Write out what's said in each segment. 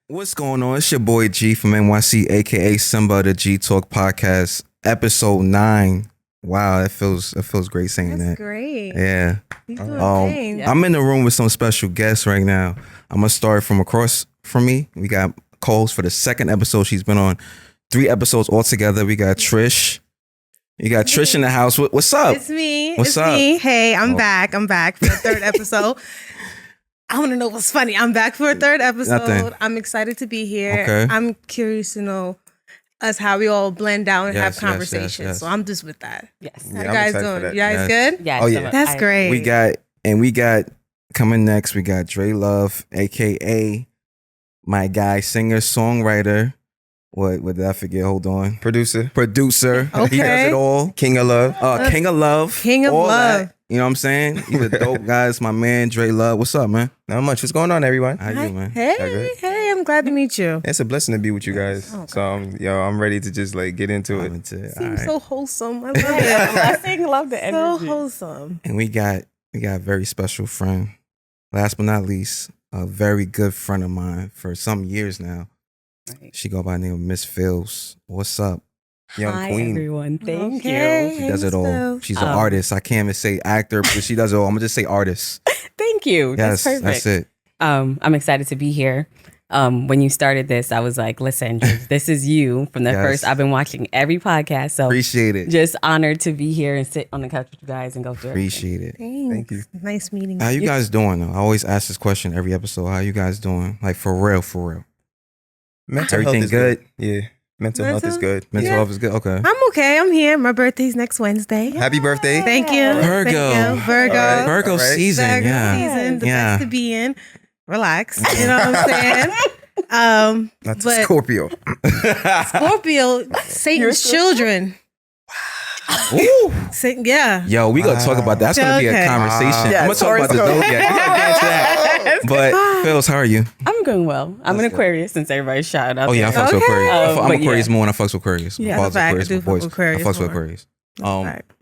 What's going on? It's your boy G from NYC, aka Simba, the G Talk Podcast, episode 9. Wow, it feels great saying That's that. great. Yeah. You doing I'm in the room with some special guests right now. I'm gonna start from across from me. We got Cole's for the second episode. She's been on 3 episodes altogether. We got Trish. You got Trish in the house. What's up? It's me. What's it's up? me. Hey, I'm back. I'm back for the third episode. I want to know what's funny. I'm back for a third episode. Nothing. I'm excited to be here. Okay. I'm curious to know how we all blend down and Yes, have conversations. yes. So I'm just with that. Yes. How Yeah, you I'm guys excited for doing? that. You guys Yes. good? Yeah. Oh, yeah. That's great. We got coming next. We got Dre Luv, aka my guy, singer, songwriter. What did I forget? Hold on. Producer. He Okay. does it all. King of Love. King of Love. King of all Love. that. You know what I'm saying? He's a dope guy. It's my man, Dre Luv. What's up, man? Not much. What's going on, everyone? How you, man? Hey, I'm glad to meet you. It's a blessing to be with you guys. Oh, So, I'm ready to just get into it. Seems so wholesome. I love it. I love the So energy. wholesome. And we got a very special friend. Last but not least, a very good friend of mine for some years now. Right. She go by the name of Miss Phils. What's up? Young Hi, Queen. everyone. Thank Okay. you. She does it all. Phils. She's an artist. I can't even say actor, but she does it all. I'm gonna just say artist. Thank you. Yes, That's perfect. that's it. I'm excited to be here. When you started this, I was like, listen, this is you from the Yes. first. I've been watching every podcast. So Appreciate it. just honored to be here and sit on the couch with you guys and go through everything. Appreciate it. Thanks. Thank you. Nice meeting How you you. guys doing though? I always ask this question every episode. How you guys doing? Like for real, for real. Mental Everything health is good? Yeah. Mental health is good. Mental Yeah. health is good. Okay. I'm okay. I'm here. My birthday's next Wednesday. Happy birthday. Thank you. Virgo. Thank you. Virgo. All right. Virgo All right. season. Virgo Yeah. season. The Yeah. best to be in. Relax. You know what I'm saying? Not But- Scorpio. Scorpio, Satan's children. Ooh. Yeah. Yo, we gonna talk about that. That's gonna be a Okay. conversation. Yeah, I'm gonna talk about the Taurus zodiac. We're gonna get into that. But Phils, how are you? I'm going well. I'm That's an good. Aquarius since everybody's shouting out. Oh yeah, I there. fucks with Okay. Aquarius. I'm But Aquarius yeah. more than I fucks with Aquarius. Yeah, My father's that's a fact. Aquarius, I do my fuck boys. with Aquarius I fucks with more. Aquarius. Fact.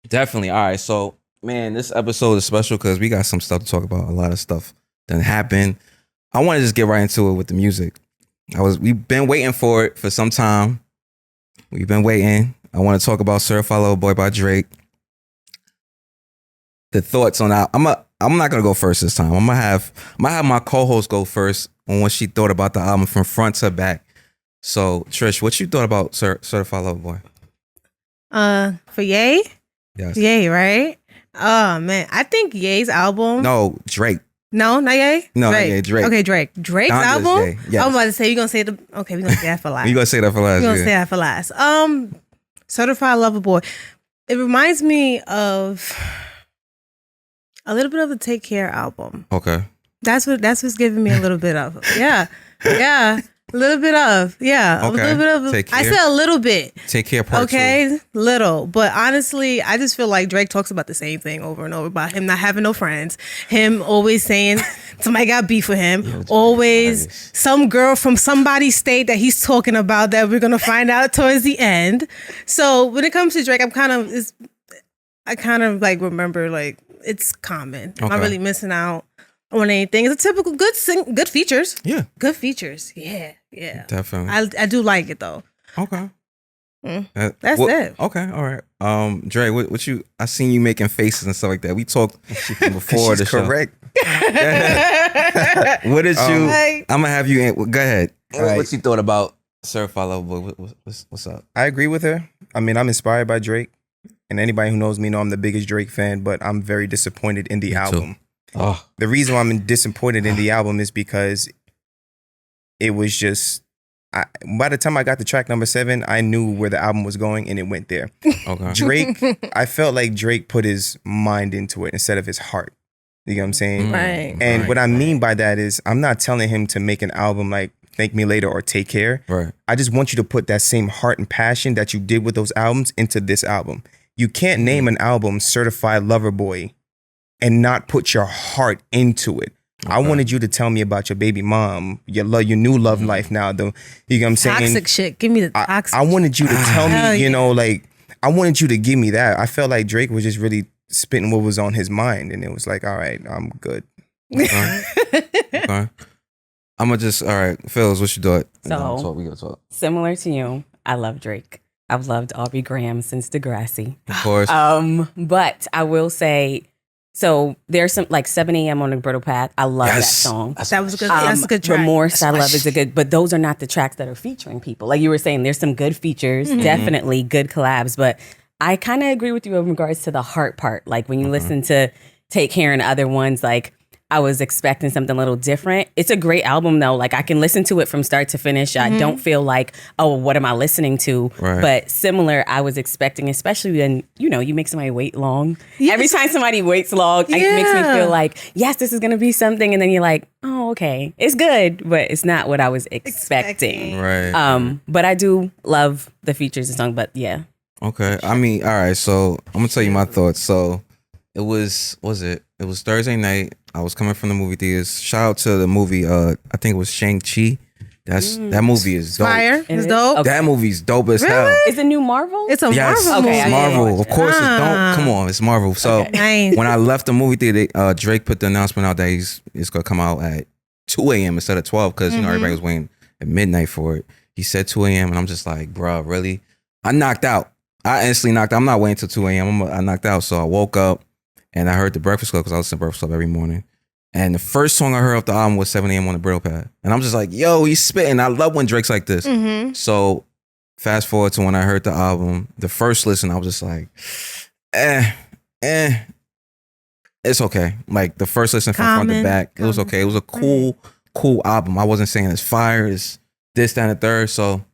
Definitely. All right. So, man, this episode is special because we got some stuff to talk about. A lot of stuff that happened. I want to just get right into it with the music. We've been waiting for it for some time. We've been waiting. I want to talk about Certified Lover Boy by Drake. The thoughts on that. I'm not gonna go first this time. I'm gonna have my co-host go first on what she thought about the album from front to back. So, Trish, what you thought about Certified Lover Boy? For Ye? Yes. Ye, right? Oh man. I think Ye's album. No, Drake. No, not Ye? No, not Ye, Drake. Okay, Drake. Drake's Donda's album? Ye, yes. I'm about to say you're gonna say we're gonna say that for last. You gonna say that for last? We're gonna Yeah. say that for last. Certified Lover Boy. It reminds me of a little bit of the Take Care album. Okay. That's what's giving me a little bit of. Yeah. Yeah. A little bit of. Yeah. Okay. A little bit of. Take I Care. said a little bit. Take Care Part 2. Okay. Little. But honestly, I just feel like Drake talks about the same thing over and over about him not having no friends. Him always saying somebody got beef with him. it's Always hilarious. some girl from somebody's state that he's talking about that we're gonna find out towards the end. So when it comes to Drake, I kind of like remember like it's common. I'm not Okay. really missing out on anything. It's a typical good features. Yeah, Good features. Yeah. Yeah. definitely. I do like it though. Okay. Mm. That's it. Okay, all right. Dre, what you? I seen you making faces and stuff like that. We talked before the She's show. correct. What did you? Like- I'm gonna have you. Go ahead. All right. What you thought about Certified Lover Boy? What's up? I agree with her. I mean, I'm inspired by Drake. And anybody who knows me know I'm the biggest Drake fan, but I'm very disappointed in the Me too. album. Oh, The reason why I'm disappointed in the album is because it was just by the time I got to track number 7, I knew where the album was going and it went there. okay. Drake, I felt like Drake put his mind into it instead of his heart. You know what I'm saying? Right. And Right. what I mean by that is I'm not telling him to make an album like Thank Me Later or Take Care. Right. I just want you to put that same heart and passion that you did with those albums into this album. You can't name an album Certified Lover Boy and not put your heart into it. I Okay. wanted you to tell me about your baby mom, your new love life now. You know what I'm saying? Toxic shit. Give me the toxic. I wanted you to tell Hell me, yeah. like, I wanted you to give me that. I felt like Drake was just really spitting what was on his mind. And it was like, all right, I'm good. Okay. Okay. I'm gonna just all right, Phils, what you thought? So- We gonna talk. Similar to you, I love Drake. I've loved Aubrey Graham since Degrassi. Of course. But I will say, so there's some like 7 a.m. on the Brittle Path. I love that song. That was a good. That's a good track. Remorse, I love is a good, but those are not the tracks that are featuring people. Like you were saying, there's some good features, definitely good collabs, but I kind of agree with you in regards to the heart part. Like when you listen to Take Care and other ones, like I was expecting something a little different. It's a great album though. Like I can listen to it from start to finish. I don't feel like, oh, what am I listening to? Right. But similar, I was expecting, especially when, you make somebody wait long. Yes. Every time somebody waits long, it makes me feel like, yes, this is going to be something. And then you're like, oh, okay, it's good, but it's not what I was expecting. Right. But I do love the features of the song, but yeah. Okay. I mean, all right. So I'm gonna tell you my thoughts. So it was Thursday night. I was coming from the movie theaters. Shout out to the movie. I think it was Shang-Chi. That movie is dope. Fire. It's dope. Okay. That movie's dope as hell. Is it new Marvel? It's a Yes, Marvel Okay, it's I movie. didn't Marvel. watch Of course, it's don't. Come on, it's Marvel. So Nice. when I left the movie theater, Drake put the announcement out that it's gonna come out at 2 a.m. instead of 12 because everybody was waiting at midnight for it. He said 2 a.m. and I'm just like, bro, really? I knocked out. I instantly knocked out. I'm not waiting till 2 a.m. I knocked out. So I woke up and I heard the Breakfast Club because I listen to Breakfast Club every morning. And the first song I heard off the album was 7 a.m. on the Brittle Pad. And I'm just like, yo, he's spitting. I love when Drake's like this. So fast forward to when I heard the album, the first listen, I was just like, it's okay. Like the first listen from front to back, it was okay. It was a cool album. I wasn't saying it's fire, it's this, that, and the third. So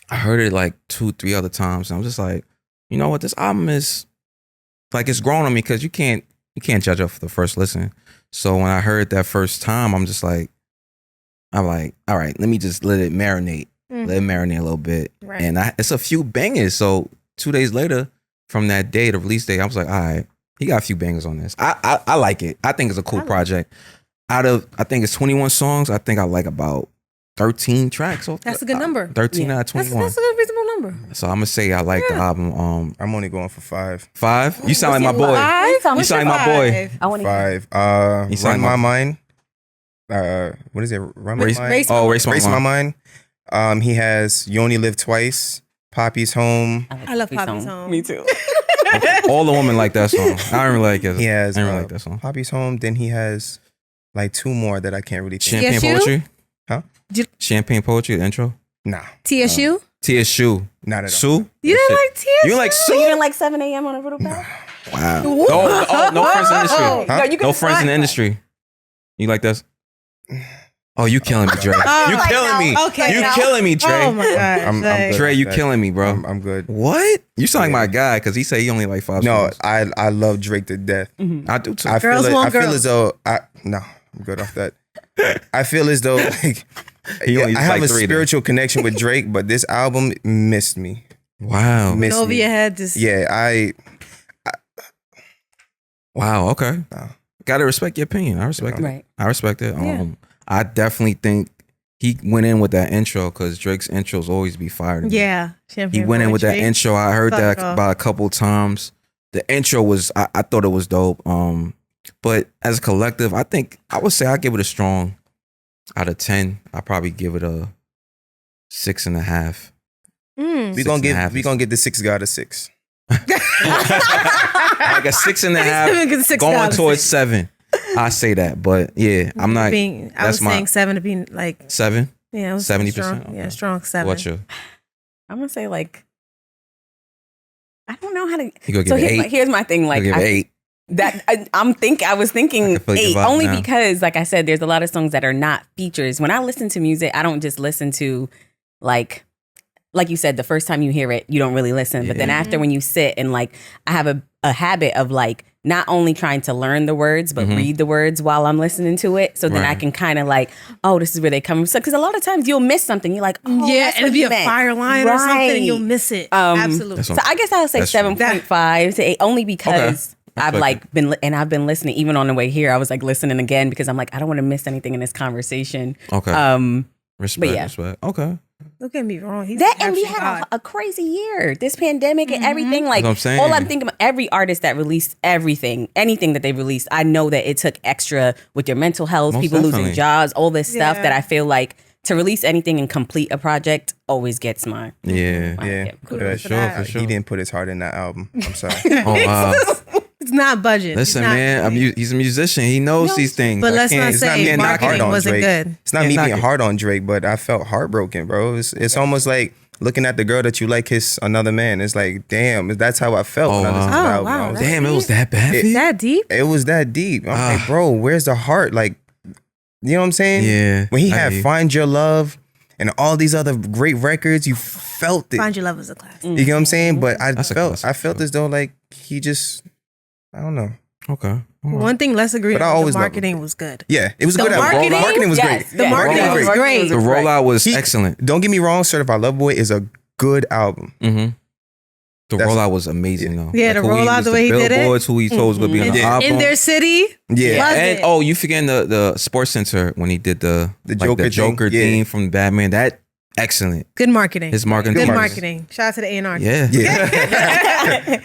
I heard it like 2-3 other times. And I'm just like, you know what? This album is like, it's grown on me because you can't judge off the first listen. So when I heard that first time, I'm like, all right, let me just let it marinate. Let it marinate a little bit. Right. And it's a few bangers. So 2 days later from that day, the release day, I was like, all right, he got a few bangers on this. I like it. I think it's a cool project. Out of, I think it's 21 songs, I think I like about 13 tracks. That's a good number. 13 out of 21. That's a good reasonable number. So I'm gonna say I like the album. I'm only going for 5. 5? You sound like my boy. You sound like my boy. I want to 5. You sound Run like My Mind. What is it? Run My Race- Mind. Race Race My Mind. He has You Only Live Twice. Poppy's Home. I love Poppy's Home. Me too. All the women like that song. I don't really like it. He has I don't really like that song. Poppy's Home. Then he has like 2 more that I can't really think. Champagne TSU? Poetry? Huh? Champagne Poetry, the intro? Nah, TSU? TSU. not at all. Sue? You didn't like TSU? You like So you Sue? didn't like 7 a.m. on a Brittle Path? Wow. No friends in the industry. Huh? No, you can No friends in the industry. You like this? Oh, you killing me, Dre. You killing me. Okay, You no. killing me, Dre. Oh my god. I'm good. Dre, you That- killing me, bro. I'm good. What? You sound like my guy because he said he only like 5 No, songs. I love Drake to death. I do too. I Girls feel want I feel girls. as though I'm good off that. I feel as though like He only I have like a 3 then. spiritual connection with Drake, but this album missed me. Wow. Missed Over me. your head. Just Yeah, Wow. Okay. No. Gotta respect your opinion. I respect it. Right. I respect it. Yeah. I definitely think he went in with that intro because Drake's intros always be fire to me. yeah. Champagne He went in with that Poetry. intro. I heard Fuck that off. about a couple times. The intro was, I thought it was dope. But as a collective, I think I would say I give it a strong out of 10. I probably give it a 6.5. Mm. we gonna 6.5 get the 6 God a 6. Like a 6.5 going towards 7. I say that, but yeah, I'm not. I was that's my- saying 7 to be like 7. yeah, it was 70%? strong. Okay. Yeah, strong 7. What's your? I'm gonna say like, I don't know how to. You gonna So give it 8? here's my thing. Like You give it 8. I was thinking I can feel your 8 vibe only now. because, like I said, there's a lot of songs that are not features. When I listen to music, I don't just listen to like you said, the first time you hear it, you don't really listen. But then Yeah. after when you sit and like, I have a habit of like not only trying to learn the words, but read the words while I'm listening to it. So then I Right. can kind of like, oh, this is where they come from. So, because a lot of times you'll miss something. You're like, oh, Yeah, that's it'll what be he a meant. fire line or something, and you'll Right. miss it. Absolutely. That's So I guess I would say That's true. 7.5 to 8, only because I've Okay. like I've been listening even on the way here. I was like listening again because I'm like, I don't want to miss anything in this conversation. Okay. But Respect. yeah. Respect. Okay. Don't get me wrong. He's That and we actually had hot. a crazy year. This pandemic and everything. Like That's what I'm saying. all I'm thinking about, every artist that released anything that they released, I know that it took extra with your mental health, Most people definitely. losing jobs, all this stuff Yeah. that I feel like to release anything and complete a project always gets mine. Yeah. Yeah, Kudos For to that. sure, for sure. He didn't put his heart in that album. I'm sorry. Oh wow. It's not budget. Listen, It's not- man, he's a musician. He knows these things. But I let's can't- not it's not say me knocking marketing him. wasn't Drake. good. It's not Can't me knock being it. hard on Drake, but I felt heartbroken, bro. It's almost like looking at the girl that you like kiss another man. It's like, damn, that's how I felt when I Oh, listened to wow. the album. Oh, wow. I was Damn, it was that bad. for you? That deep? it was that deep. I'm like, bro, where's the heart? Like, you know what I'm saying? Yeah, When he I had hear you. Find Your Love and all these other great records, you felt it. Find Your Love was a classic. You know what I'm saying? But That's a classic, I felt as though like he just, I don't know. Okay. One thing let's agree But I on, always the loved marketing was good. Yeah, it was The good. marketing? Marketing was Yes, great. The yes. marketing Rollout was was great. The rollout was He- excellent. Don't get me wrong, Certified Love Boy is a good album. Mm-hmm. The That's- rollout was amazing though. Yeah, the who he rollout, was, the way he did it. billboards, who he told was gonna be on the Yeah. album. In their city. Yeah. Love And it. you forgetting the Sports Center when he did the Joker thing? Joker Yeah. theme from Batman. That excellent. Good marketing. His marketing. Good team. marketing. Shout out to the A&R. Yeah. Yeah.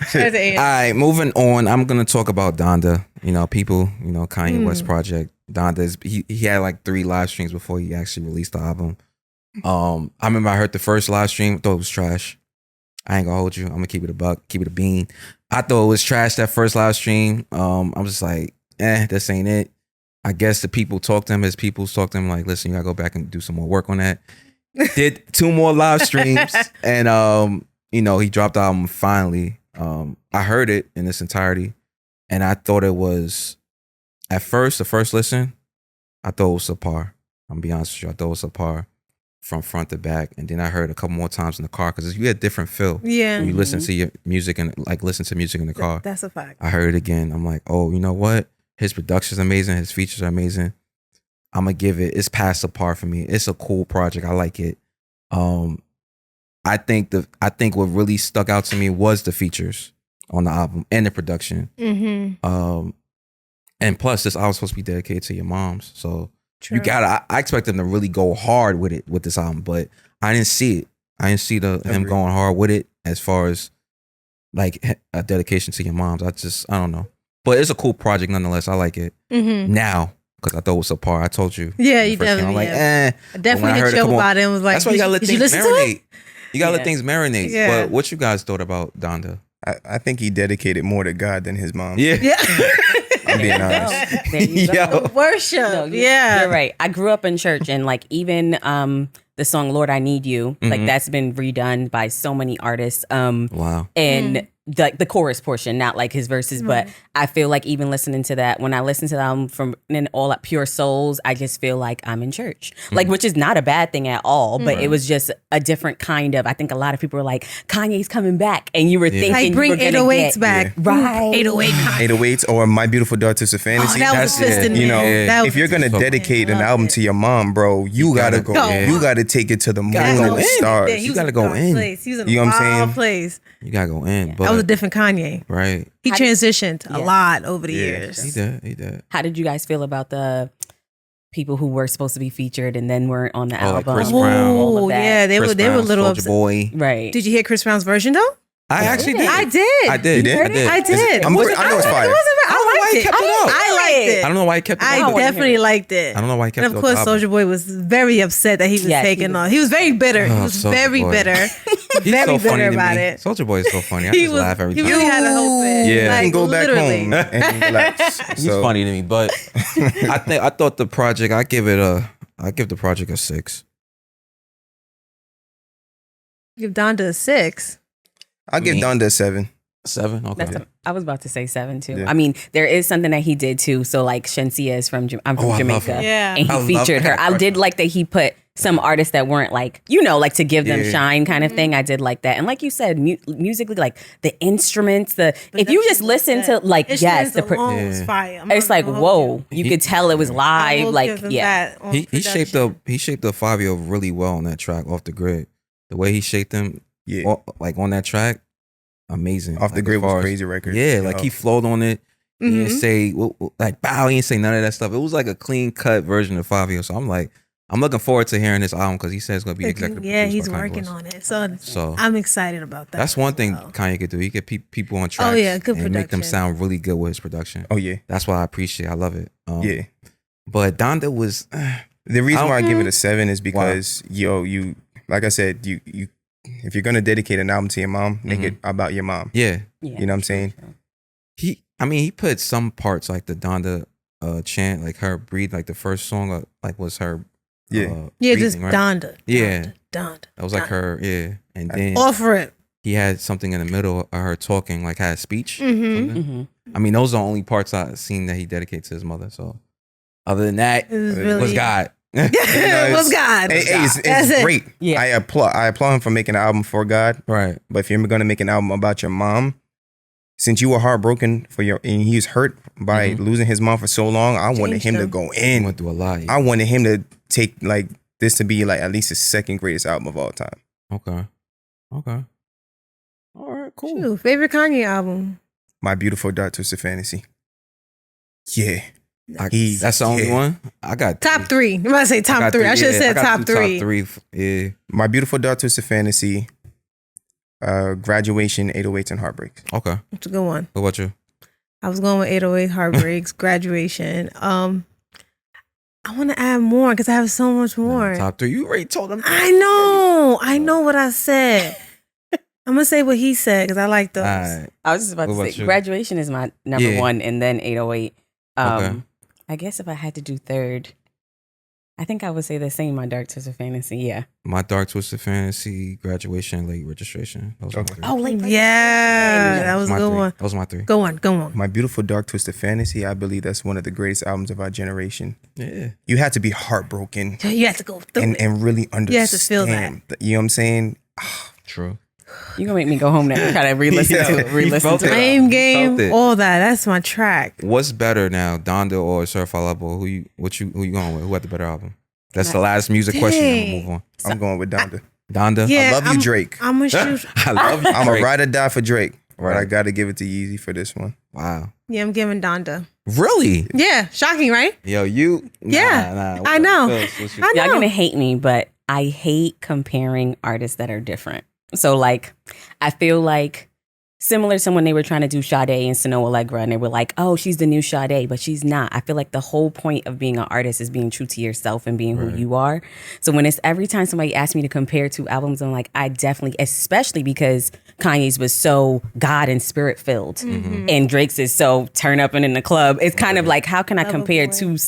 Shout out to A&R. All right, moving on. I'm gonna talk about Donda. You know, people. You know, Kanye West project. Donda is he had like 3 live streams before he actually released the album. I remember I heard the first live stream, thought it was trash. I ain't gonna hold you. I'm gonna keep it a buck, keep it a bean. I thought it was trash that first live stream. I'm just like, this ain't it. I guess the people talked to him, his people talked to him like, listen, you gotta go back and do some more work on that. Did 2 more live streams and you know, he dropped the album finally. I heard it in its entirety and I thought it was at first, the first listen, I thought it was subpar. I'm gonna be honest with you, I thought it was subpar from front to back. And then I heard a couple more times in the car because you had different feel Yeah. when you listen to your music and like listen to music in the car. That's a fact. I heard it again. I'm like, oh, you know what? His production's amazing. His features are amazing. I'm gonna give it. It's past the par for me. It's a cool project. I like it. I think what really stuck out to me was the features on the album and the production. Mm-hmm. And plus, this album's supposed to be dedicated to your moms, so True. you gotta. I expect them to really go hard with it with this album, but I didn't see it. I didn't see him Agreed. going hard with it as far as like a dedication to your moms. I don't know. But it's a cool project nonetheless. I like it Mm-hmm. now because I thought it was subpar. I told you. Yeah, when it you first came out. definitely. I'm like, I when I definitely heard did it, chill come on. about it and was like, That's why you gotta let did you things listen to it? marinate. You gotta let Yeah. things marinate. Yeah. But what you guys thought about Donda? I think he dedicated more to God than his mom. Yeah. Yeah. I'm being Oh, honest. there you go. Yo. Worship. No, yeah. you're right. I grew up in church, and like even the song "Lord, I Need You," like Mhm. that's been redone by so many artists. Wow. And the chorus portion, not like his verses, but I feel like even listening to that, when I listen to them from in all that pure souls, I just feel like I'm in church, like which is not a bad thing at all. But it was just a different kind of. I think a lot of people were like, Kanye's coming back, and you were thinking, Like bring you were gonna 808s get- back. Right. 808 Kanye. 808s or My Beautiful Dark Twisted Oh, Fantasy. that That's was it. fisting You me. know, That if you're gonna so- dedicate an Love album it. to your mom, bro, you gotta go. go. You gotta take it to the moon gotta and go the in. stars. Yeah, he You was gotta in a go dark in. Place. He was in You a know what I'm wild saying? place. You gotta go in. But That was a different Kanye. right. He How did- transitioned a Yeah. lot over the Yeah. years. He did. He did. How did you guys feel about the people who were supposed to be featured and then weren't on the Oh, like album? Chris Brown. All Oh, of that. yeah, they Chris were a Brown, little Soulja upset. Boy. Right. Did you hear Chris Brown's version though? I actually did. I did. I did. You did? I did. I did. I know it's fire. It wasn't bad. I don't know why I he liked it. kept it up. I liked it. I don't know why he kept it I up. definitely liked it. I don't know why he kept And it of up. course, Soulja Boy was very upset that he was Yes, he taken was. on. He was very bitter. He Oh, was Soulja very Boy. bitter. He's very so funny bitter to about me. it. Soulja Boy is so funny. I He just was. laugh every He time. really had a whole fit. Yeah. You Like, can go back literally. home and relax. He's funny to me, but I thought the project. I give the project a 6. Give Donda a 6. I'll give Me. Donda a 7. 7. Okay. I was about to say 7 too. Yeah. I mean, there is something that he did too. So like Shensia is I'm from Oh, I love Jamaica. her. Yeah. And I he love featured her. her. I did like that he put some artists that weren't like, like to give them Yeah. shine kind Mm-hmm. of thing. I did like that. And like you said, musically, like the instruments, if you just listen to like, yes, the was fire. it's like, whoa, you could tell it was live. Like, yeah. He shaped the 5-year-old really well on that track off the grid. The way he shaped them, Yeah. like on that track, amazing. Off the Like, Grid as far was as- crazy record. Yeah, like he flowed on it. He didn't say like bow. He didn't say none of that stuff. It was like a clean cut version of 5-year. So I'm like, I'm looking forward to hearing this album because he says it's gonna be executive Yeah, produced he's by Kanye working West. on it. So, So I'm excited about that. that's one thing as well. Kanye could do. He could people on tracks good and make them production. sound really good with his production. Oh yeah, That's what I appreciate. I love it. yeah. But Donda was The reason why I give it Mm-hmm. a 7 is because you like I said, you if you're gonna dedicate an album to your mom, make it about your mom. yeah. Yeah, You know what I'm saying? He put some parts like the Donda chant, like her breathe, like the first song, like was her. Yeah. Yeah, just breathing, right? Donda. Yeah. Donda. That was like her, yeah. And then Offer it. he had something in the middle of her talking, like had a speech. Mm-hmm. something. Mm-hmm. I mean, those are the only parts I've seen that he dedicated to his mother. So, other than that, It was it really was God. it was God. Hey, it's That's it. great. Yeah. I applaud him for making an album for God. Right. But if you're gonna make an album about your mom, since you were heartbroken and he was hurt by losing his mom for so long, I wanted Changed him to him. go He in. went through a lot. I wanted him to take like this to be like at least his second greatest album of all time. Okay. All right. Cool. Shoot, favorite Kanye album. My Beautiful Dark Twisted Fantasy. Yeah. That's the only one. I got Top three. I'm about to say top three. I should have said top three. Top three. Yeah. My Beautiful Dark Twisted Fantasy. Graduation, 808s and Heartbreaks. Okay. It's a good one. What about you? I was going with 808 Heartbreaks, Graduation. I want to add more because I have so much more. Top three. You already told him. I know what I said. I'm gonna say what he said because I like those. All right. I was just about What to about say you? Graduation is my number Yeah. one, and then 808. Okay. I guess if I had to do third, I think I would say the same. My Dark Twisted Fantasy. Yeah. My Dark Twisted Fantasy, Graduation, Late Registration. Those were my Okay. three. Oh, like Yeah, that was a My good three. one. Those are my three. Go on. My Beautiful Dark Twisted Fantasy, I believe that's one of the greatest albums of our generation. Yeah. You had to be heartbroken You have to go through it. and really understand. You have to feel that. You know what I'm saying? True. You gonna make me go home now and try to re-listen Yeah. to it. Re-listen felt to it. it. Blame Felt game, it. all that. That's my track. What's better now, Donda or Certified Lover Boy? Who you going with? Who had the better album? That's the last music question. I'm gonna move on. I'm going with Donda. Donda. Yeah, I love you, Drake. I'm gonna shoot. I love you. I'm a Drake. ride or die for Drake. But Right. I got to give it to Yeezy for this one. Wow. Yeah, I'm giving Donda. Really? Yeah, shocking, right? Yo, you. Yeah, Nah, I know. What's your- I know. Y'all gonna hate me, but I hate comparing artists that are different. So like, I feel like similar to when they were trying to do Sade and Snow Allegra, and they were like, "Oh, she's the new Sade," but she's not. I feel like the whole point of being an artist is being true to yourself and being who you are. So when it's every time somebody asks me to compare two albums, I'm like, I definitely, especially because Kanye's was so God and spirit filled, and Drake's is so turn up and in the club. It's kind of like, how can I compare two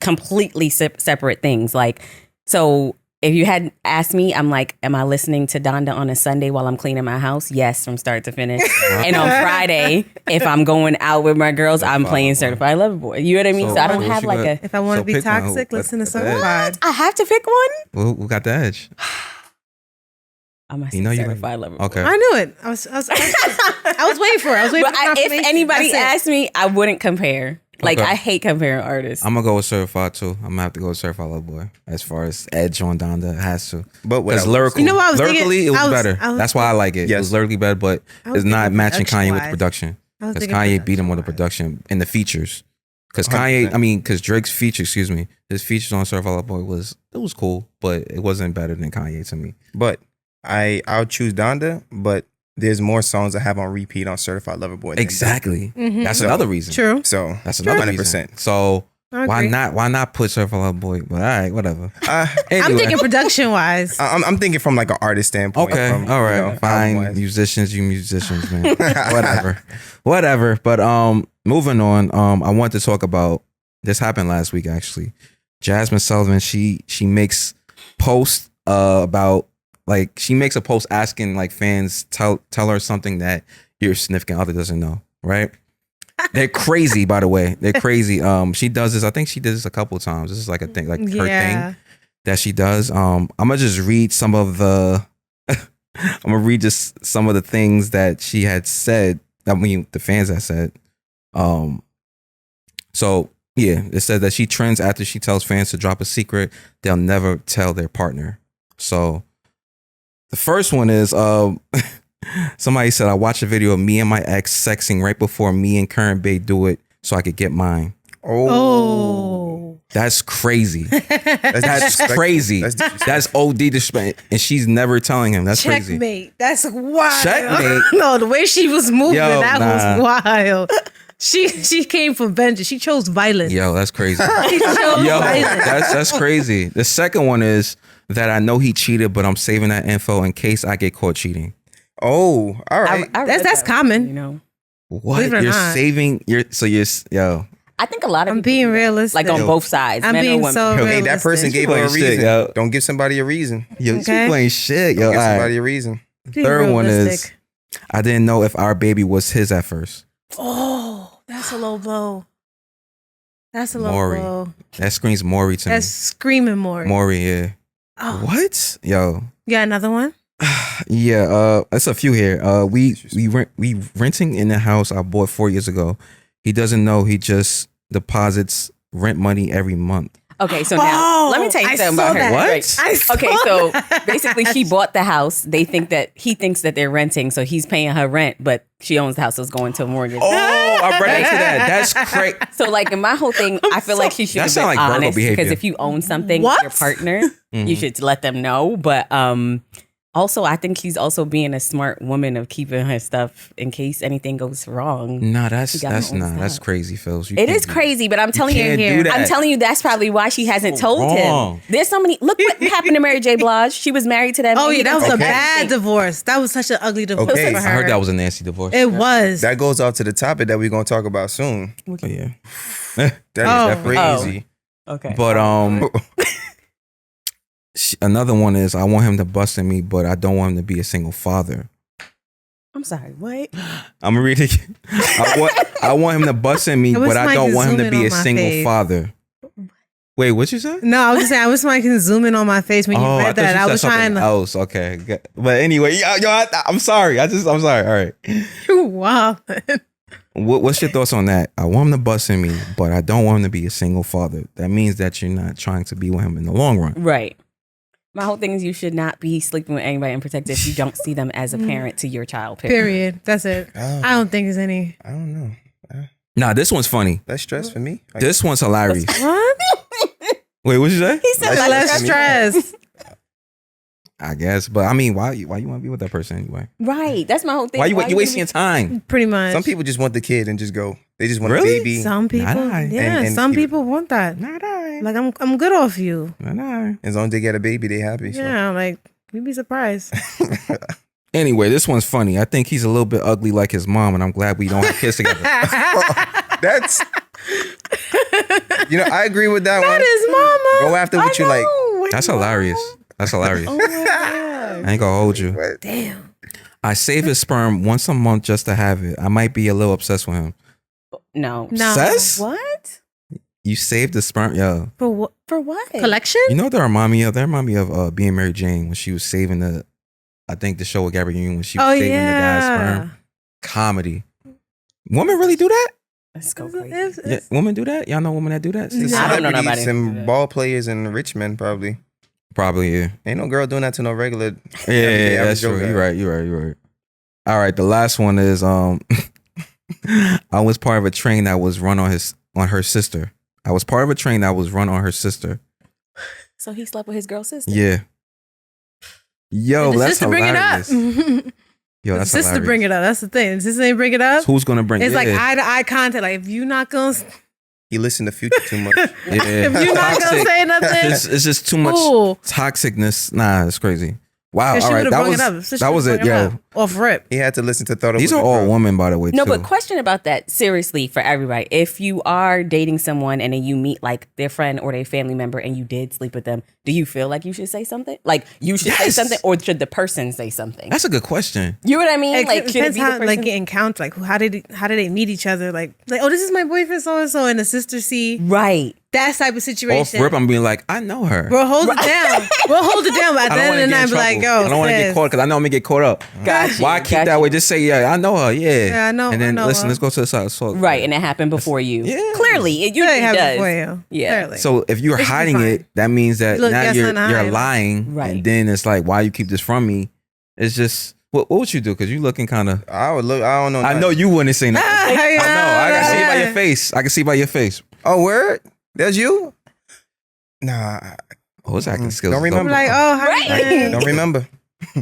completely separate things? Like, so. If you had asked me, I'm like, am I listening to Donda on a Sunday while I'm cleaning my house? Yes, from start to finish. And on Friday, if I'm going out with my girls, I'm playing Certified Lover Boy. You know what I mean? So I don't what have you like got? If I want to So be pick one. toxic, listen to What's the edge? Certified. I have to pick one. Who got the edge? I'm gonna You say know you Certified Lover Boy. Okay. I knew it. I was waiting for it. I was waiting But for if confirmation. anybody That's it. asked me, I wouldn't compare. Like, Okay. I hate comparing artists. I'm gonna go with Certified too. I'm gonna have to go with Certified Lover Boy as far as edge on Donda. It has to. But what Because I- lyrical, You know what I was thinking? lyrically, it was, I was- better. I was- That's why I like it. It Yes. was lyrically better, but I was it's not thinking matching Kanye with the production-wise. production. I was Because thinking Kanye beat him with the production-wise. production and the features. Because 100%. because Drake's feature, his features on Certified Lover Boy was cool, but it wasn't better than Kanye to me. But I'll choose Donda, but there's more songs I have on repeat on Certified Lover Boy. than Exactly. Mhm. That's another reason. True. Donda. So That's another 100%. reason. So I why agree. not? Why not put Certified Lover Boy? But all right, whatever. I'm Anyway. thinking production wise. I'm thinking from like an artist standpoint. Okay, from, all right, you know, fine. album-wise. Musicians, man. whatever. But moving on. I want to talk about this. Happened last week actually. Jasmine Sullivan. She makes posts about like she makes a post asking like fans tell her something that your significant other doesn't know. Right? They're crazy, by the way. They're crazy. She does this. I think she did this a couple of times. This is like a thing, like her Yeah. thing that she does. I'm gonna just read some of the. I'm gonna read just some of the things that she had said. I mean, the fans had said. So yeah, it said that she trends after she tells fans to drop a secret they'll never tell their partner. So the first one is somebody said, I watched a video of me and my ex sexing right before me and current bae do it so I could get mine. Oh. That's crazy. That's crazy. That's disrespectful. That's OD disrespect, and she's never telling him. That's crazy. Checkmate. That's wild. Checkmate? No, the way she was moving, Yo, that nah. was wild. She came for vengeance. She chose violence. Yo, that's crazy. She chose Yo, violence. that's crazy. The second one is that I know he cheated, but I'm saving that info in case I get caught cheating. Oh, all right. I read That's that, common. You know, What? Believe it or You're not. saving yo. I think a lot of I'm people being do that. realistic. like on both sides. I'm men or being women. so Hey, realistic. that person gave her a playing shit, reason. yo. Don't give somebody a reason. Yo, Okay. you playing shit, yo. Don't give All somebody right. a reason. Being Third one is realistic. I didn't know if our baby was his at first. Oh, that's a low blow. That's a low Maury. blow. That screams Maury to That's screaming more. me. Maury, yeah. Oh. What? Yo. You got another one? Yeah, that's a few here. We renting in the house I bought 4 years ago. He doesn't know he just deposits rent money every month. Okay, so now let me tell you I something saw about her. that. What? Right. I saw Okay, so that. basically she bought the house. He thinks that they're renting, so he's paying her rent, but she owns the house, so it's going to a mortgage. Oh, I read into that. That's crazy. So like in my whole thing, I feel like she should That have sound been like Virgo honest behavior. because if you own something What? with your partner, you should let them know. But also I think she's also being a smart woman of keeping her stuff in case anything goes wrong. Nah, that's got her own that's stuff. crazy, Phils. It is crazy, but I'm telling you, can't do that. I'm telling you that's probably why she hasn't told wrong. him. There's so many. Look what happened to Mary J. Blige. She was married to that. Oh man. yeah, that was a Okay. bad divorce. That was such an ugly divorce Okay. for I her. heard that was a nasty divorce. It was. That goes off to the topic that we're going to talk about soon. Oh, yeah. That is Oh. crazy. Okay. But another one is I want him to bust in me, but I don't want him to be a single father. I'm sorry. What? I'm gonna read it. I want him to bust in me, I wish but I Mike don't could want him zoom to in be on a my single face. father. Wait, what you say? No, I was just saying. I wish somebody can zoom in on my face when you I read thought that. you I said was trying something to. else. Okay, good. But anyway, I'm sorry. I'm sorry. All right. Wow. What's your thoughts on that? I want him to bust in me, but I don't want him to be a single father. That means that you're not trying to be with him in the long run. Right. My whole thing is you should not be sleeping with anybody unprotected if you don't see them as a parent to your child. Period. That's it. Oh, I don't think there's any. I don't know. Nah, this one's funny. That's stress for me. This one's hilarious. What? Wait, what you say? He said Less Less stress. I guess, but I mean, why you want to be with that person anyway? Right. That's my whole thing. Why you wanna wasting be- your time? Pretty much. Some people just want the kid and just go. They just want Really? a baby. Some people. Not I. Yeah, And some keep it- people want that. Not I. Like I'm good off you. Not I. As long as they get a baby, they happy. So. Yeah, like you'd be surprised. Anyway, this one's funny. I think he's a little bit ugly like his mom, and I'm glad we don't have kids together. That's. I agree with that one. That is mama. Go after what you like. That's hilarious. That's hilarious. I ain't gonna hold you. What? Damn. I save his sperm once a month just to have it. I might be a little obsessed with him. No. No. Sus? What? You saved the sperm, yo. For what? For what? Collection? You know what that remind me of? That remind me of being Mary Jane when she was saving I think the show with Gabrielle Union when she was Oh saving the guy's yeah. sperm. Comedy. Women really do that? Let's go crazy. Yeah, women do that? Y'all know women that do that? The I don't know celebrities nobody. and ball players and rich men probably. Probably, yeah. Ain't no girl doing that to no regular. Yeah, average that's Joe true. guy. You're right. All right, the last one is I was part of a train that was run on her sister. I was part of a train that was run on her sister. So he slept with his girl sister. Yeah. Yo, The that's sister bring it up. hilarious. Yo, The that's sister hilarious. bring it up. That's the thing. The sister ain't bring it up. Who's gonna bring It's like yeah. eye to eye contact. Like if you not gonna, He listened to Future too much. Yeah. if you not gonna Toxic. say nothing, It's just too much Ooh. toxicness. Nah, it's crazy. Wow. Cause All she right, would've that brung was it up. So she that was would've it, brung yo. up. Off rip. He had to listen to Thought It These Was are a all Girl. women, by the way. No, too. but question about that seriously for everybody. If you are dating someone and then you meet like their friend or their family member and you did sleep with them, do you feel like you should say something? Like you should say Yes. something, or should the person say something? That's a good question. You know what I mean? It Like should it depends be the how person? like getting count. Like how did they meet each other? Like oh, this is my boyfriend so and so, and the sister see Right. that type of Off situation. rip, I'm being like, I know her. We'll hold it down. We'll hold it down. But at I the don't end want of to the get night, in be like, trouble. yo, I don't want to get sis. caught because I know I'm gonna get caught up. Got you. Why keep got that you. way? Just say, yeah, I know her. Yeah. Yeah, I know- And then I know listen, her. let's go to the side. So, Right, and it happened before you. Yeah. Clearly, it You usually ain't have does. it for you. Yeah. Clearly. So if you're It should be hiding fine. it, that means that Look, now yes, you're I'm hiding. lying, Right. and then it's like, why you keep this from me? It's just what would you do? Because you looking kind of. I would look. I don't know. I know you wouldn't say nothing. I know. I can see it by your Yeah. face. I can see by your face. Oh, word? That's you? Nah, Oh, his acting skills. Don't is remember. dope. Like, oh, how Right. you been? don't remember.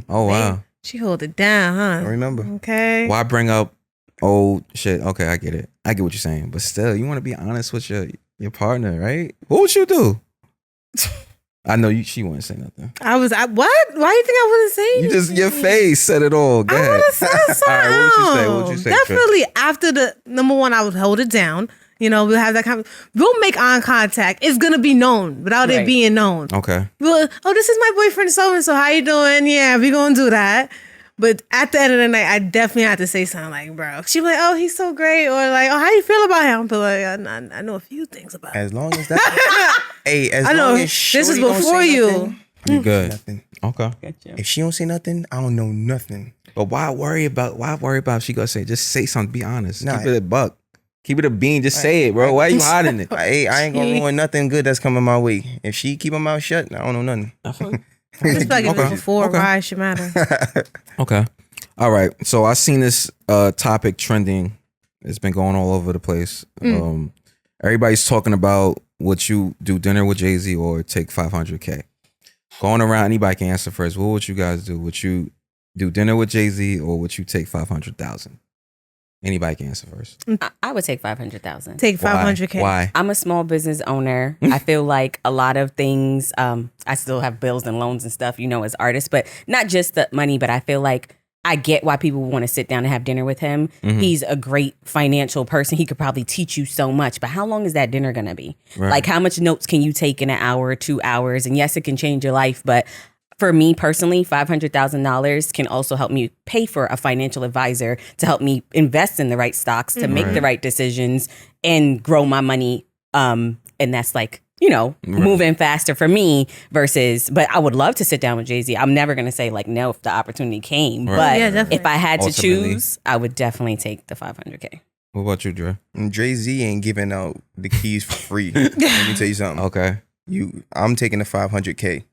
Oh wow. She hold it down, Don't huh? remember. Okay. Why bring up old shit? Okay, I get it. I get what you're saying, but still, you want to be honest with your partner, right? What would you do? I know you. She wouldn't say nothing. What? Why you think I wouldn't say You just your anything? face said it all. Go I ahead. would have said something. All right, what would you say? What would you say? Trish? Definitely after the number one, I would hold it down. You know, we'll have that we'll make eye contact. It's gonna be known without it Right. being known. Okay. Well, oh, this is my boyfriend so and so. How you doing? Yeah, we gonna do that. But at the end of the night, I definitely have to say something like, bro. She be like, oh, he's so great. Or like, oh, how you feel about him? But like, I know a few things about him. As long as that. Hey, as I know. long as This is shorty don't before say you. nothing, You good? nothing. Okay. Gotcha. If she don't say nothing, I don't know nothing. But why worry about? If she gonna say? Just say something. Be honest. Nah. Keep it a buck. Keep it a bean. Just say it, bro. Why are you hiding it? Hey, I ain't gonna ruin nothing good that's coming my way. If she keep her mouth shut, I don't know nothing. Just like Okay. before, Okay. why it should matter. Okay. All right. So I seen this topic trending. It's been going all over the place. Everybody's talking about would you do dinner with Jay-Z or take $500K? Going around, anybody can answer first. What would you guys do? Would you do dinner with Jay-Z or would you take 500,000? Anybody can answer first. I would take 500,000. Take Why? 500K. Why? I'm a small business owner. I feel like a lot of things, I still have bills and loans and stuff, you know, as artists, but not just the money, but I feel like I get why people want to sit down and have dinner with him. He's a great financial person. He could probably teach you so much, but how long is that dinner going to be? Right. Like how much notes can you take in an hour or 2 hours? And yes, it can change your life, but for me personally, $500,000 can also help me pay for a financial advisor to help me invest in the right stocks, to make the right decisions and grow my money. And that's like, you know, moving faster for me versus, but I would love to sit down with Jay-Z. I'm never going to say like, no, if the opportunity came, but Yeah, definitely. if I had to Ultimately. choose, I would definitely take the 500K. What about you, Dre? Dre-Z ain't giving out the keys for free. Let me tell you something. Okay. I'm taking the 500K.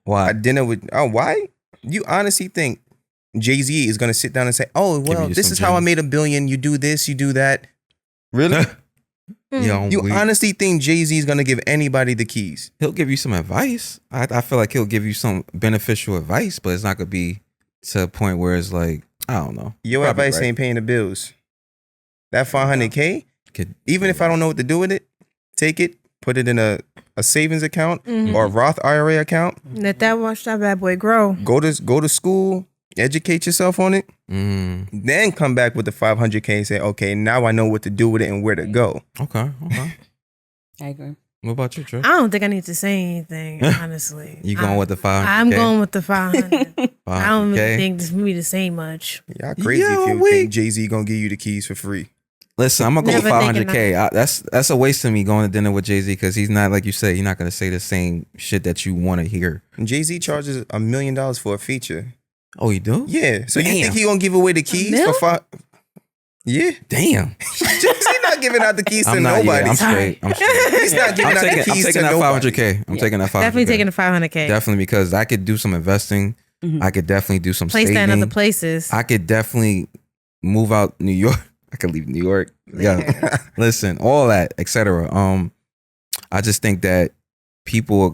Why? A dinner with, why? You honestly think Jay-Z is going to sit down and say, oh, well, you this some is how I gems. made $1 billion. You do this, you do that. Really? Yo, You honestly think Jay-Z is going to give anybody the keys? he'll give you some advice. I feel like he'll give you some beneficial advice, but it's not gonna be to a point where it's like, I don't know. Your Probably advice right. ain't paying the bills. That 500K, even if I don't know what to do with it, take it, put it in a savings account or a Roth IRA account. Let that watch that bad boy grow. Go to school, educate yourself on it, Mm, then come back with the 500K and say, okay, now I know what to do with it and where to go. okay. I agree. What about you, Trish? I don't think I need to say anything, honestly. You going with the 500K? I'm going with the 500. I don't really 500K? think this movie to say much. Y'all crazy if you think Jay-Z gonna give you the keys for free. Listen, I'm gonna go with Never thinking 500K. That's a waste of me going to dinner with Jay-Z because he's not, like you said, he's not gonna say the same shit that you want to hear. And Jay-Z charges $1 million for a feature. Oh, you do? Yeah. So you Damn. think he gonna give away the keys mil? for five? Yeah. Damn. Jay-Z not giving out the keys to I'm not. nobody. Yeah, I'm straight. I'm straight. He's not giving I'm out taking, the I'm keys taking to that nobody. 500K. I'm taking that 500K. Definitely taking the 500K. Definitely because I could do some investing. I could definitely do some Place that in saving. other places. I could definitely move out New York. I could leave New York. Yeah. Listen, all that, etc. I just think that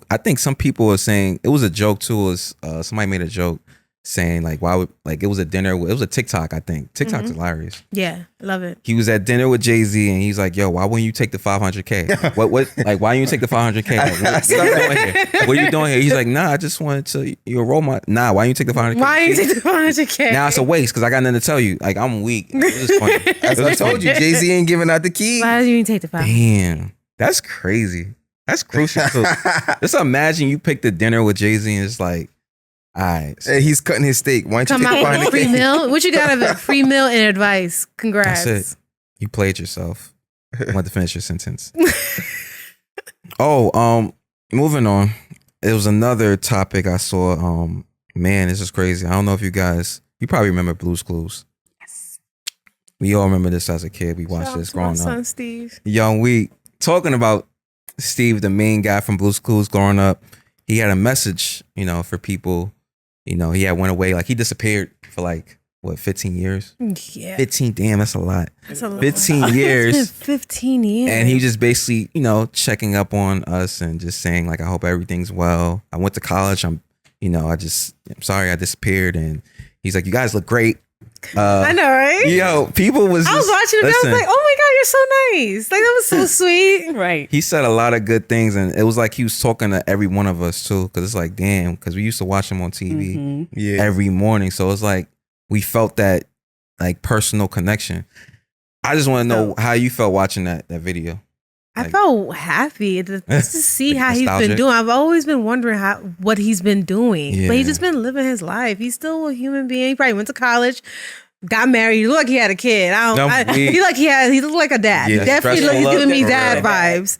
I think some people are saying, it was a joke too, was somebody made a joke saying like, why would, like, it was a dinner, it was a TikTok, I think. TikTok's hilarious. Yeah, love it. He was at dinner with Jay-Z and he's like, yo, why wouldn't you take the 500K? What, like, why don't you take the 500K? Like, what are you doing here? What are you doing here? He's like, nah, I just wanted to, you're a role model. Nah, why don't you take the 500K? Why you take the 500K? Now it's a waste because I got nothing to tell you. Like, I'm weak. This is funny. As I told you, Jay-Z ain't giving out the keys. Why do you take the 500K? Damn, that's crazy. That's crucial too. Just imagine you pick the dinner with Jay-Z and it's like, all right. Hey, he's cutting his steak. Why don't you Come take out with a free 500K? meal? What you got of it? Free meal and advice. Congrats. That's it. You played yourself. I want to finish your sentence. Oh, moving on. It was another topic I saw. Man, this is crazy. I don't know if you probably remember Blue's Clues. Yes. We all remember this as a kid. We Shout watched out this to my growing son, up. Steve. Young, we talking about Steve, the main guy from Blue's Clues growing up. He had a message, for people. He had went away, like he disappeared for like what, 15 years? Yeah. 15, damn, that's a lot. That's a lot. 15 It's years. been 15 years. And he just basically, checking up on us and just saying like, I hope everything's well. I went to college. I'm sorry I disappeared. And he's like, you guys look great. I know, right? Yo, people was. I was watching it. I was like, oh my God, you're so nice. Like, that was so sweet. Right. He said a lot of good things, and it was like he was talking to every one of us too. Because it's like, damn, because we used to watch him on TV every morning. So it's like we felt that like personal connection. I just want to know how you felt watching that video. I felt happy just to see Like how he's nostalgic? been doing. I've always been wondering what he's been doing, but Yeah. he's just been living his life. He's still a human being. He probably went to college, got married. He looked like he had a kid. He looked like a dad. Yeah, he definitely stressful he's look, giving me for dad real. vibes.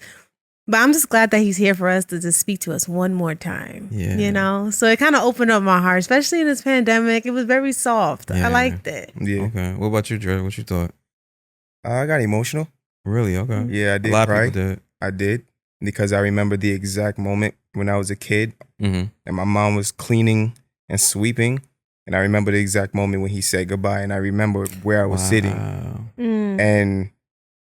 But I'm just glad that he's here for us to just speak to us one more time. Yeah. So it kind of opened up my heart, especially in this pandemic. It was very soft. Yeah. I liked it. Yeah. Okay. What about you, Dre? What you thought? I got emotional. Really? Okay. Yeah, I did A lot cry. of people did. I did, because I remember the exact moment when I was a kid Mm-hmm. and my mom was cleaning and sweeping. And I remember the exact moment when he said goodbye. And I remember where I was sitting. And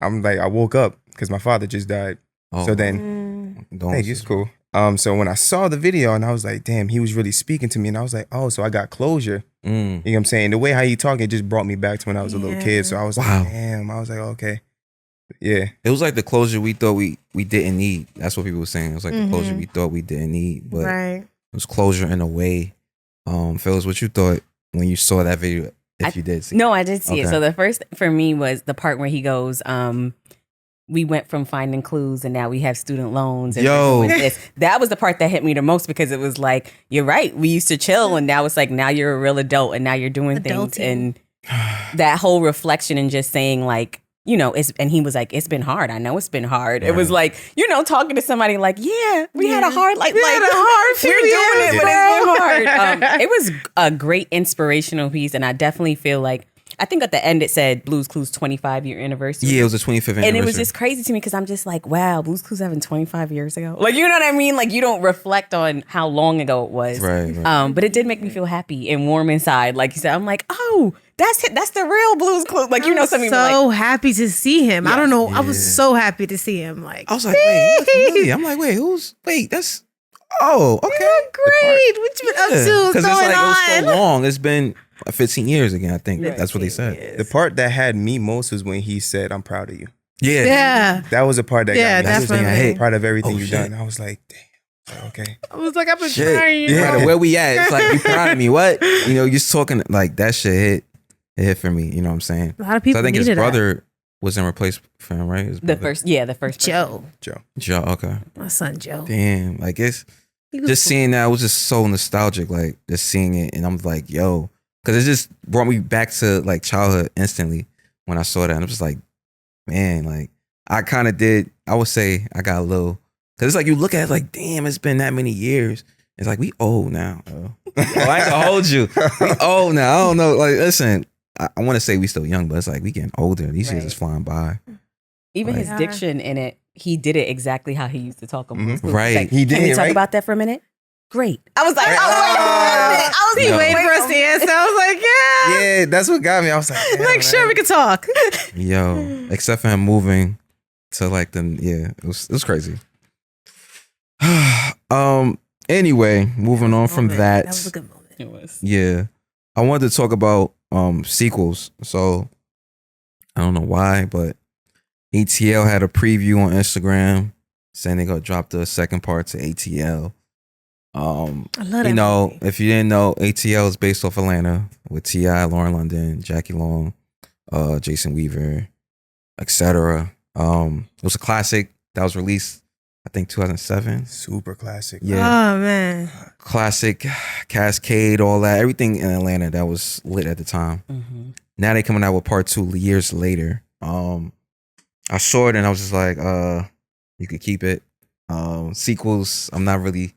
I'm like, I woke up because my father just died. Oh, So then, don't. hey, it's cool. So when I saw the video and I was like, damn, he was really speaking to me. And I was like, oh, so I got closure. You know what I'm saying? The way how he talking, it just brought me back to when I was a little kid. So I was Wow. like, damn. I was like, okay. Yeah. It was like the closure we thought we didn't need. That's what people were saying. It was like the closure we thought we didn't need, but it was closure in a way. Phyllis, what you thought when you saw that video? If you did see it? No, I did see it. Okay. So the first for me was the part where he goes, we went from finding clues and now we have student loans. And Yo. we're doing this. That was the part that hit me the most, because it was like, you're right. We used to chill and now it's like, now you're a real adult and now you're doing things. And that whole reflection and just saying like, and he was like, it's been hard. I know it's been hard. It was like, talking to somebody like, we had a hard, like, We had a hard few we're doing years, it, but it's been hard. It was a great inspirational piece. And I definitely feel like, I think at the end it said Blue's Clues 25-year anniversary. Yeah, it was the 25th anniversary. And it was just crazy to me because I'm just like, wow, Blue's Clues happened 25 years ago. Like, you know what I mean? Like, you don't reflect on how long ago it was. Right. But it did make me feel happy and warm inside. Like you said, I'm like, oh, that's it. That's the real Blues Clues. Like, some people so like, happy to see him. I don't know. I was so happy to see him. Like, I was like, wait, that's familiar. I'm like, that's great. What you been up to? Because What's it's going like it was on? so long. It's been 15 years again, I think. That's what they said. The part that had me most was when he said, I'm proud of you. Yeah. Yeah. That was the part that got me. That's the thing I hate. Proud of everything Oh, you've shit. done. I was like, damn. Okay. I was like, I've been Shit. trying. Yeah. Where we at? It's like, you proud of me. What? You're just talking like that shit hit. It hit for me. You know what I'm saying? A lot of people So I think his needed brother was in replacement for him, right? His the brother. first Joe. Joe. Okay. My son Joe. Damn. Like it's He was just cool. seeing that was just so nostalgic. Like just seeing it, and I'm like, yo, because it just brought me back to like childhood instantly when I saw that. And I'm just like, man, like I kind of did. I would say I got a little, because it's like you look at it like, damn, it's been that many years. It's like we old now. Bro. I ain't gonna hold you. We old now. I don't know. Like, listen, I want to say we still young, but it's like we getting older. These years is flying by. Even Like- his diction in it, he did it exactly how he used to talk on Blue's Clues. Right. Like, He did Can we it, talk right? about that for a minute? Great. I was like, Right. I was He like, Waiting for us to answer. I was like, yeah. Yeah, that's what got me. I was like, damn, Like, sure, man. we could talk. Yo, except for him moving to like it was crazy. Anyway, moving on from that. That was a good moment. It was. Yeah. I wanted to talk about sequels. So I don't know why, but ATL had a preview on Instagram saying they're gonna drop the second part to ATL. I love that. You know, movie. if you didn't know, ATL is based off Atlanta with T.I., Lauren London, Jackie Long, Jason Weaver, etc. It was a classic that was released, I think 2007. Super classic. Yeah. Oh man. Classic, Cascade, all that, everything in Atlanta that was lit at the time. Mm-hmm. Now they coming out with part 2 years later. I saw it and I was just like, you could keep it. Sequels, I'm not really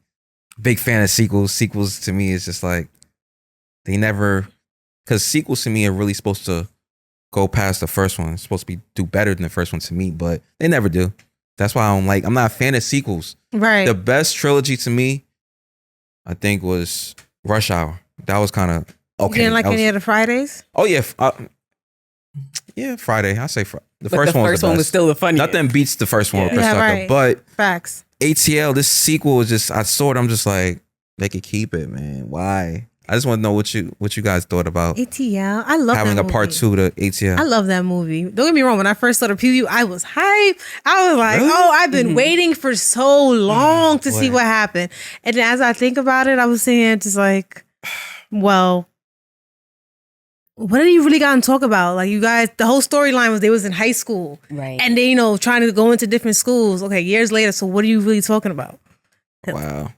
a big fan of sequels. Sequels to me is just like, they never, because sequels to me are really supposed to go past the first one. It's supposed to do better than the first one to me, but they never do. That's why I'm not a fan of sequels. Right. The best trilogy to me, I think, was Rush Hour. That was kind of Okay. You didn't like that was- any of the Fridays? Oh yeah, yeah. Friday. I say the But first the one. first was one was still the funniest. Nothing beats the first one with Chris Yeah, Tucker. right. But Facts. ATL, this sequel was just. I saw it. I'm just like, they could keep it, man. Why? I just want to know what you guys thought about ATL. I love having that a part movie. 2 to ATL. I love that movie. Don't get me wrong. When I first saw the preview, I was hyped. I was like, Really? oh, I've been waiting for so long to see Boy. what happened. And then as I think about it, I was saying just like, well, what did you really got to talk about? Like you guys, the whole storyline was they was in high school. Right. And they, trying to go into different schools. Okay, years later. So what are you really talking about? Wow.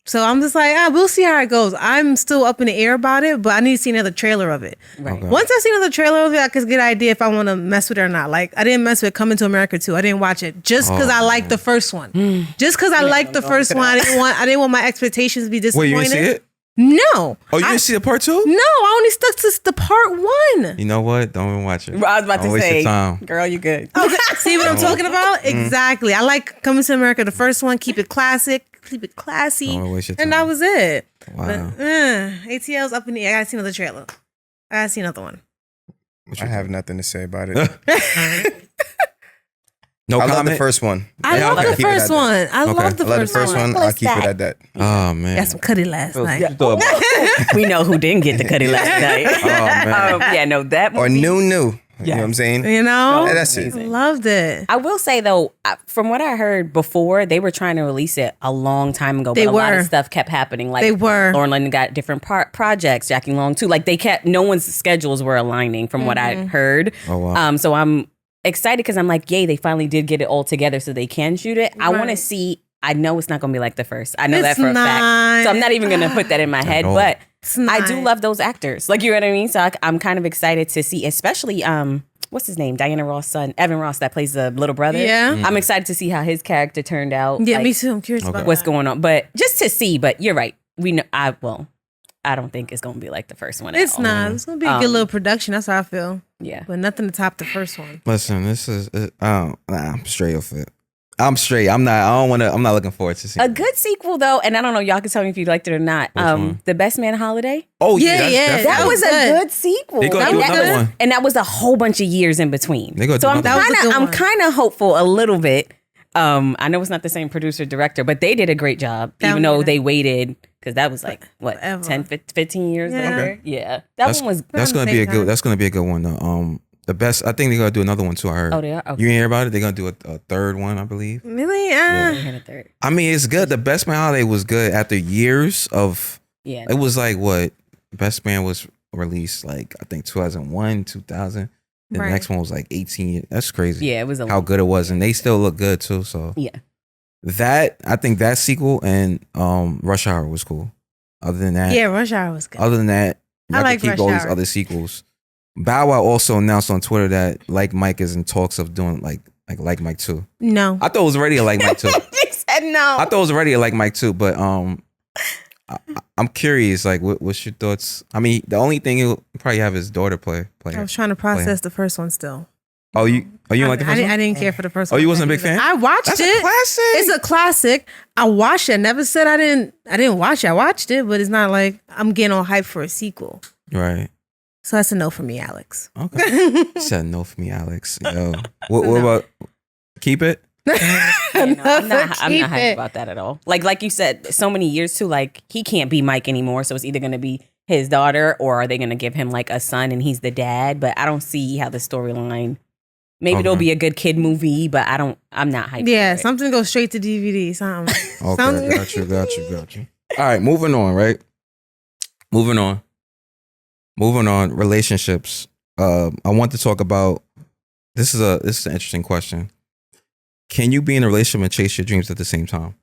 So I'm just like, we'll see how it goes. I'm still up in the air about it, but I need to see another trailer of it. Right. Okay. Once I see another trailer of it, I can get an idea if I want to mess with it or not. Like, I didn't mess with Coming to America 2. I didn't watch it just because I liked the first one. Just because I liked the first one, I didn't want my expectations to be Wait, disappointed. you didn't see it? No. Oh, you didn't see the part 2? No, I only stuck to the part 1. You know what? Don't even watch it. I was about Don't to waste say, your time. girl, you good. Okay, see what I'm talking about? Exactly. I like Coming to America, the first one. Keep it classic, keep it classy. Don't waste your And time. that was it. Wow. But, ATL's up in the air. I gotta see another trailer. I gotta see another one. What I you have nothing to say about it. No I comment. love the first one. I Yeah, love okay. the Keep it at first that. one. I Okay. love the I love the first one. I'll keep it at that. Oh man. Got some cutty last night. You thought about- We know who didn't get the cutty last night. Oh man. Yeah, no, that movie. Or new. You know what I'm saying? You know? Yeah, that's it. Loved it. I will say though, from what I heard before, they were trying to release it a long time ago, but They a lot were. of stuff kept happening. Like They were. Lauren London got different projects, Jackie Long too. Like they kept, no one's schedules were aligning from what I heard. Oh wow. So I'm excited because I'm like, yay, they finally did get it all together so they can shoot it. I want to Right. see. I know it's not going to be like the first. I know It's that for a fact. not. So I'm not even going to put that in my head. all. But It's I not. do love those actors. Like, you know what I mean? So I'm kind of excited to see, especially what's his name? Diana Ross' son, Evan Ross, that plays the little brother. Yeah. I'm excited to see how his character turned out. Yeah, like, me too. I'm curious Okay. about what's that. going on. But just to see, but you're right. We know I don't think it's gonna be like the first one. At It's all. not. It's gonna be a good little production. That's how I feel. Yeah. But nothing to top the first one. Listen, this is. I'm straight off it. I'm straight. I'm not. I don't want to. I'm not looking forward to see. A good sequel though, and I don't know, y'all can tell me if you liked it or not. one? The Best Man Holiday. Oh Yeah, that's yeah, definitely- That That was was a good. good sequel. They gonna And do that another was- one. And that was a whole bunch of years in between. They gonna So do I'm another one. That was a good one. kind of hopeful a little bit. I know it's not the same producer director, but they did a great job, That even was though good. they waited because that was like what Forever. 10, 15 years Yeah. later. Yeah, that That's, one was. that's around gonna the be a same good. time. That's gonna be a good one though. The best. I think they're gonna do another one too. I heard. Oh, they are? Okay. You ain't hear about it? They're gonna do a third one, I believe. Really? I had a third. I mean, it's good. The Best Man Holiday was good after years of. Yeah, It was like what Best Man was released like I think 2001, 2000. And Right. the next one was like 18 years. That's crazy. yeah, it was a How good it was, and they still look good too. So Yeah, that I think that sequel and Rush Hour was cool. Other than that, Yeah, Rush Hour was good. other than that, I I like could keep Rush all these Hour. other sequels. Bow Wow also announced on Twitter that Like Mike is in talks of doing like Mike 2. No. I thought it was already a Like Mike 2. he said no. I thought it was already a Like Mike 2, but I'm curious. Like, what's your thoughts? I mean, the only thing he'll probably have his daughter play. I was trying to process the first one still. Oh, you don't like the first one? I didn't care for the first Oh, one. you wasn't a big fan? I watched That's it. a classic. It's a classic. I watched it. I never said I didn't watch it. I watched it, but it's not like I'm getting all hyped for a sequel. Right. So that's a no for me, Alex. Okay. You said no for me, Alex. Yo. What about keep it? Yeah, no, I'm not Keep hyped it. about that at all. Like you said, so many years too. Like he can't be Mike anymore, so it's either going to be his daughter or are they going to give him like a son and he's the dad? But I don't see how the storyline. Maybe it'll Okay. be a good kid movie, but I'm not hyped. Yeah, for it. something goes straight to DVD. Something. Okay, Something- got you. All right, moving on, right? Moving on, relationships. I want to talk about this is an interesting question. Can you be in a relationship and chase your dreams at the same time?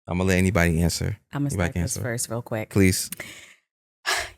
I'm gonna let anybody answer. I'm gonna Anybody start can this answer. first, real quick. Please.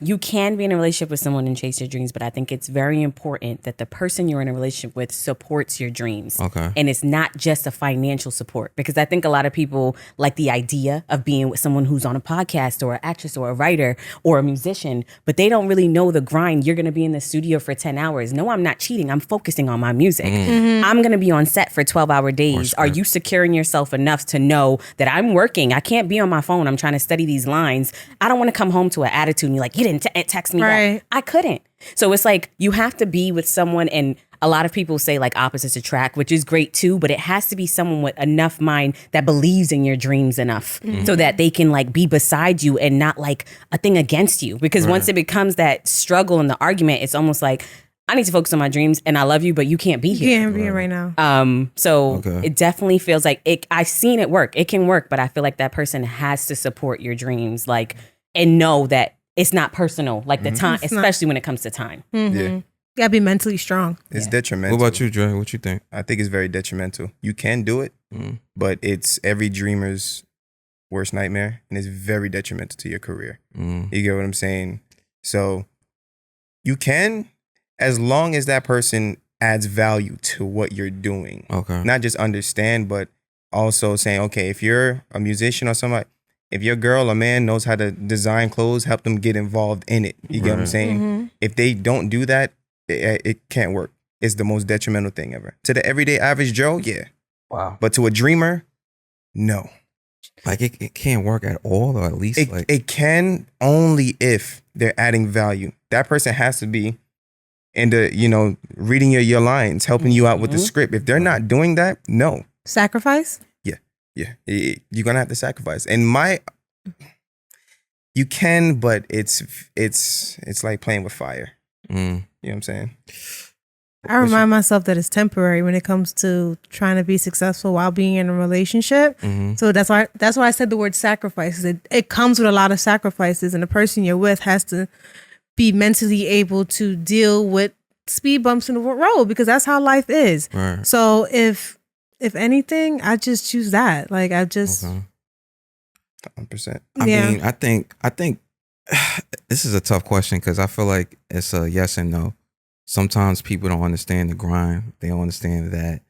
You can be in a relationship with someone and chase your dreams, but I think it's very important that the person you're in a relationship with supports your dreams. Okay. And it's not just a financial support, because I think a lot of people like the idea of being with someone who's on a podcast or an actress or a writer or a musician, but they don't really know the grind. You're going to be in the studio for 10 hours. No, I'm not cheating. I'm focusing on my music. I'm going to be on set for 12-hour days. Are you securing yourself enough to know that I'm working? I can't be on my phone. I'm trying to study these lines. I don't want to come home to an attitude and you're like, you didn't text me Right. that. I couldn't. So it's like you have to be with someone, and a lot of people say like opposites attract, which is great too, but it has to be someone with enough mind that believes in your dreams enough so that they can like be beside you and not like a thing against you. Because once it becomes that struggle and the argument, it's almost like, I need to focus on my dreams and I love you, but you can't be here. Can't be here right now. So it definitely feels like it. I've seen it work. It can work, but I feel like that person has to support your dreams, like, and know that it's not personal, like the time, especially when it comes to time. Mm-hmm. Yeah. You gotta be mentally strong. It's detrimental. What about you, Dre? What you think? I think it's very detrimental. You can do it, but it's every dreamer's worst nightmare, and it's very detrimental to your career. You get what I'm saying? So you can, as long as that person adds value to what you're doing. Okay. Not just understand, but also saying, okay, if you're a musician or somebody, if your girl or man knows how to design clothes, help them get involved in it. You get what I'm saying? If they don't do that, it can't work. It's the most detrimental thing ever. To the everyday average Joe, yeah. Wow. But to a dreamer, no. Like it can't work at all, or at least It can only if they're adding value. That person has to be in the, reading your lines, helping you out with the script. If they're not doing that, no. Sacrifice? Yeah. You're going to have to sacrifice. And you can, but it's like playing with fire. You know what I'm saying? I remind myself that it's temporary when it comes to trying to be successful while being in a relationship. So that's why I said the word sacrifices. It comes with a lot of sacrifices, and the person you're with has to be mentally able to deal with speed bumps in the road, because that's how life is. Right. So if anything, I just choose that. Like I just 100%. I mean, I think this is a tough question because I feel like it's a yes and no. Sometimes people don't understand the grind. They don't understand that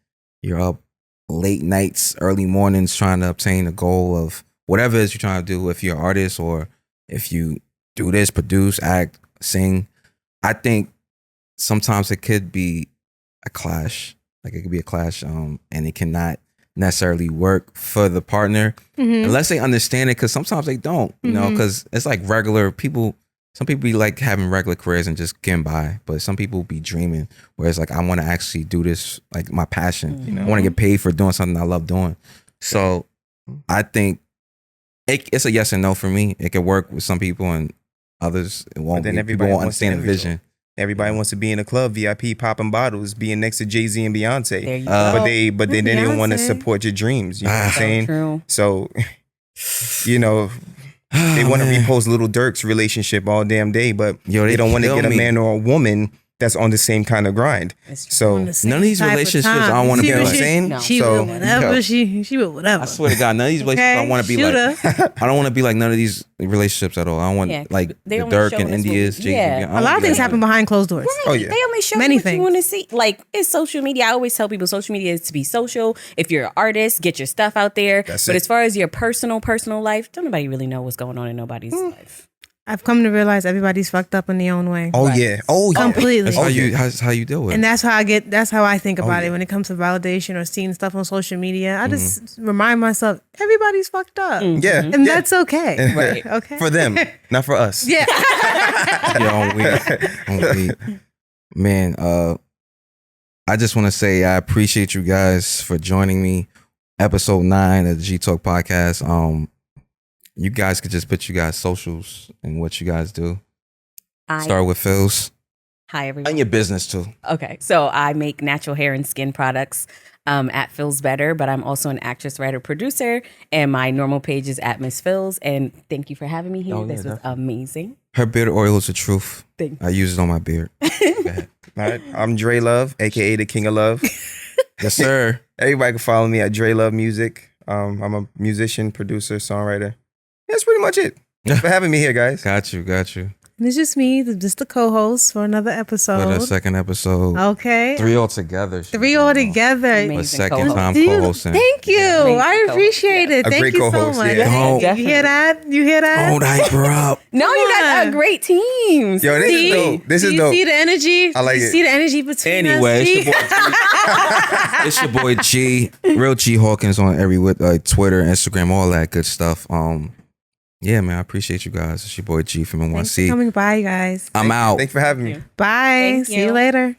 you're up late nights, early mornings trying to obtain the goal of whatever it is you're trying to do. If you're an artist or if you do this, produce, act, sing. I think sometimes it could be a clash. Like it could be a clash, and it cannot necessarily work for the partner unless they understand it. Because sometimes they don't, you know, because it's like regular people. Some people be like having regular careers and just getting by, but some people be dreaming. Whereas like I want to actually do this, like my passion. I want to get paid for doing something I love doing. So I think it's a yes and no for me. It could work with some people and others it won't. But then be. everybody People won't wants to understand the envy, vision. Everybody wants to be in a club, VIP, popping bottles, being next to Jay-Z and Beyonce. There you go. But they don't want to Beyonce. support your dreams. You know what I'm saying? True. So, they want to repost Little Durk's relationship all damn day, but Yo, they don't want to kill get a me. man or a woman that's on the same kind of grind. So On the same None of these type relationships time. I wanna She be will- like- she- saying? She So, will whatever. yo. She will whatever. I swear to God, none of these relationships I want to be like. I don't want to be like none of these relationships at all. I don't want Yeah, like they the only Dirk show and us what we- India's. Jay-Z. yeah. I don't A wanna lot of be things like happen behind closed doors. Right. Oh, yeah. They only show Many you what things. you want to see. Like, it's social media. I always tell people social media is to be social. If you're an artist, get your stuff out there. That's but it. as far as your personal life, don't nobody really know what's going on in nobody's life. I've come to realize everybody's fucked up in their own way. Oh Right. yeah. Oh yeah. Completely. That's how you deal with it. And that's how I think about yeah. it when it comes to validation or seeing stuff on social media. I just remind myself everybody's fucked up. Yeah. And yeah. that's okay. Right. Okay. For them, not for us. Yeah. On weed. Man, I just want to say I appreciate you guys for joining me. Episode 9 of the G Talk podcast. You guys could just put you guys socials and what you guys do. Start with Phil's Hi, everyone. and your business too. Okay, so I make natural hair and skin products at Feels Better, but I'm also an actress, writer, producer, and my normal page is at Miss Phils. And thank you for having me here. Oh, yeah, This was definitely. amazing. Her beard oil is the truth. Thank I use it on my beard. Go ahead. All right. I'm Dre Luv, aka the King of Love. Yes, sir. Everybody can follow me at Dre Luv Music. I'm a musician, producer, songwriter. That's pretty much it. Thanks for having me here, guys. Got you. And it's just me, just the co-host for another For the episode. second episode. Okay. 3 all together. Three all together. Amazing. The second co-host. time Do you- co-hosting. Thank you. Amazing I co-host. appreciate it. A Thank great you so co-host, much. yeah. You hear that? You hear that? Don't hype her up. No, you got on. a great team. Yo, this is dope. This Do is you dope. see the energy? I like you it. see the energy between Anyway, us? it's your boy It's your boy G, real G Hawkins on every Twitter, Instagram, all that good stuff. Yeah, man, I appreciate you guys. It's your boy G from Thanks for NYC. coming by, guys. I'm out. Thanks for having me. Bye. Thank See you you. later.